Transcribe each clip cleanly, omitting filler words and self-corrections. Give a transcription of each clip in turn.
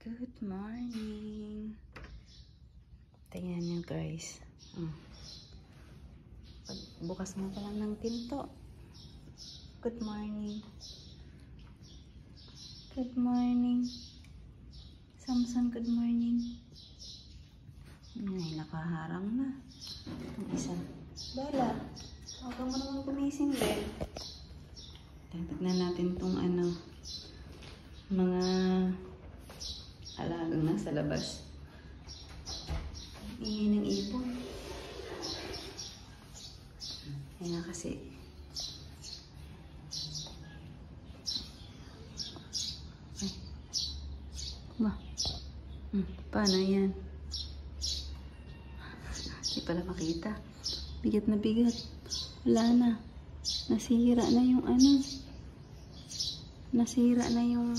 Good morning. Tingnan nyo guys. Bukas mo pa lang ng pinto. Good morning. Good morning. Samson, good morning. Ay, nakaharang na. Ang isa. Bella, huwag mo naman gumising, Bel. Tignan natin tong mga alagang nasa labas. Ingay ng ibon. Kaya kasi ay. Ba? Paano yan? Hindi pala makita. Bigat na bigat. Wala na. Nasira na yung Nasira na yung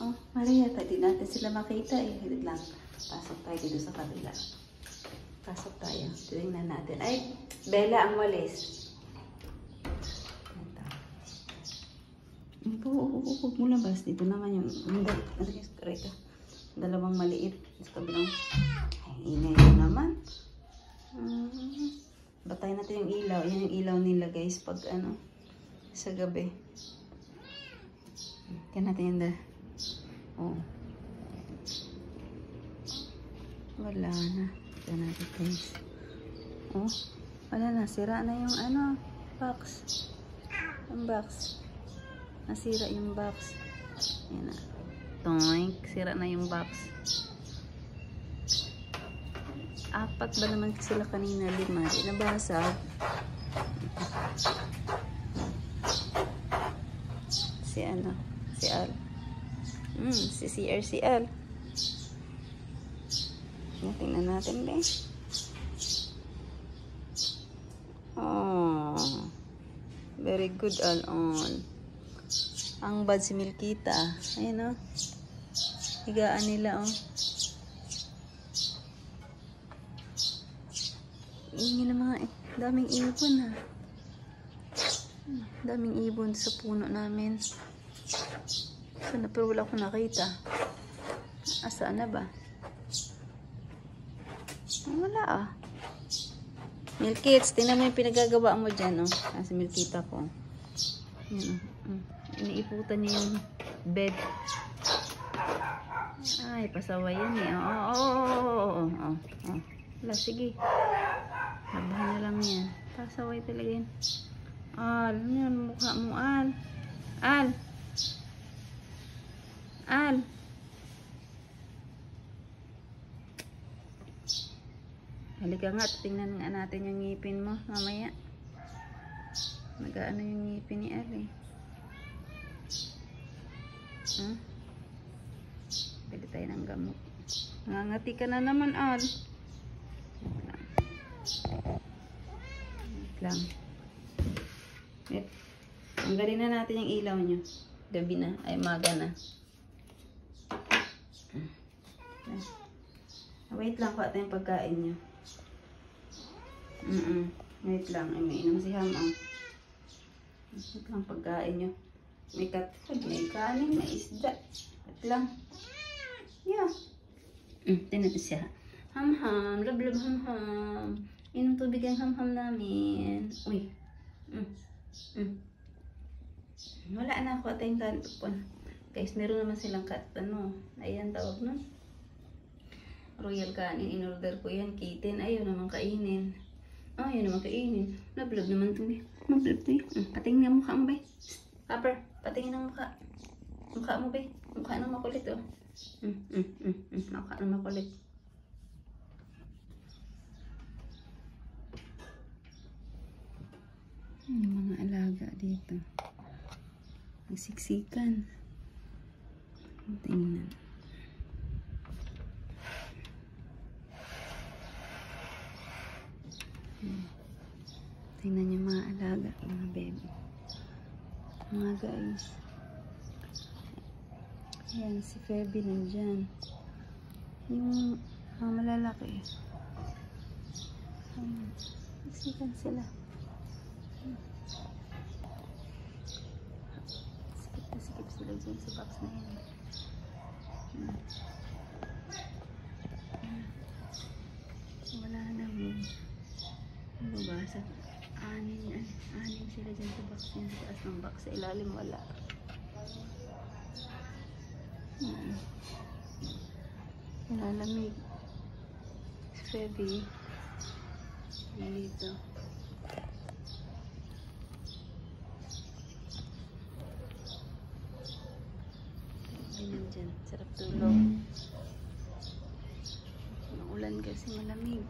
oh, Maria, di natin sila makita eh. Hindi lang. Pasok tayo dito sa kabila. Pasok tayo. Tingnan natin. Ay, Bella, ang walis. Ito. Huwag mo labas. Dito naman yung dalawang maliit. Sa kabilang. Ay, ingay naman. Batay natin yung ilaw. Yan yung ilaw nila guys. Pag sa gabi. Kaya natin yung oh. Wala na. Kaya natin guys. Oh. Wala na. Sira na yung box. Yung box. Nasira yung box. Yan na. Toink. Sira na yung box. 4 ba naman sila kanina? 5. Di nabasag. Si Al. Si CRCL. Tingnan natin din. Oh. Very good Al on. Ang bad si Milkita. Ayun oh. Higaan nila oh. Ingin na mga daming ibon ha. Daming ibon sa puno namin. Sana pero wala akong nakita. Asaan na ba? Wala ah. Milkits, tingnan mo yung pinagagawa mo dyan oh. Si Milkita ko. Yan oh. Iniiputan niya yung bed. Ay, pasaway yan eh. Oh. Wala, sige. Labahan na lang yan. Pasaway talaga yan. Al, ano yan? Mukha mo, Al. Al. Halika nga, tingnan nga natin yung ngipin mo mamaya. Nag-ano yung ngipin ni Al eh. Pwede tayo ng gamot. Nangangati ka na naman, Al. Wait lang. Tanggalin na natin yung ilaw nyo. Gabi na. Ay, maga na. Wait lang, kuha tayong pagkain nyo. Wait lang. Ay, may inom si Ham. Wait lang, pagkain nyo. May katfod, may kanin, may isda. Wait lang. Yeah. Tinatin siya. Ham-ham. Love, ham-ham. Inom tubig ang ham-ham namin. Uy. Wala na ako tayong kanin. Guys, meron naman silang ayan tawag nun. Royal kanin. In-order ko yan. Kitten. Ayaw naman kainin. Ayaw naman kainin. Nablog naman ito. Nablog ito. Patingin ang mukha mo, bay. Copper, patingin ang mukha. Mukha mo, bay. Mukha ng makulit, oh. Mukha ng makulit. Yung mga alaga dito. Nagsiksikan. Tingnan. Tingnan yung mga alaga, mga baby. Mga guys. Ayan, si Feby nandyan. Yung mga malalaki. Nagsiksikan sila. Sikip sila dyan sa box na yan. Wala na mo. Mababasa. Anim sila dyan sa box yan. Sa taas ng box. Sa ilalim wala. Lalamig. Febby. Dito. Ganyan dyan. Sarap tulog. Ulan kasi malamig.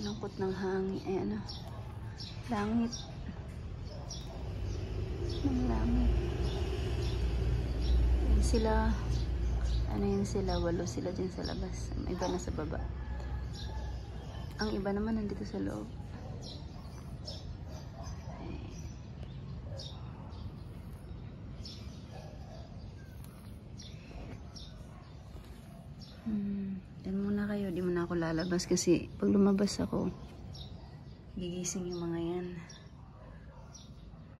Lungkot ng hangin. Eh ano. Langit. Ng langit. Yan sila. Ano yun sila? 8 sila dyan sa labas. Ang iba na sa baba. Ang iba naman nandito sa loob. Yan muna kayo. Di muna ako lalabas kasi pag lumabas ako, gigising yung mga yan.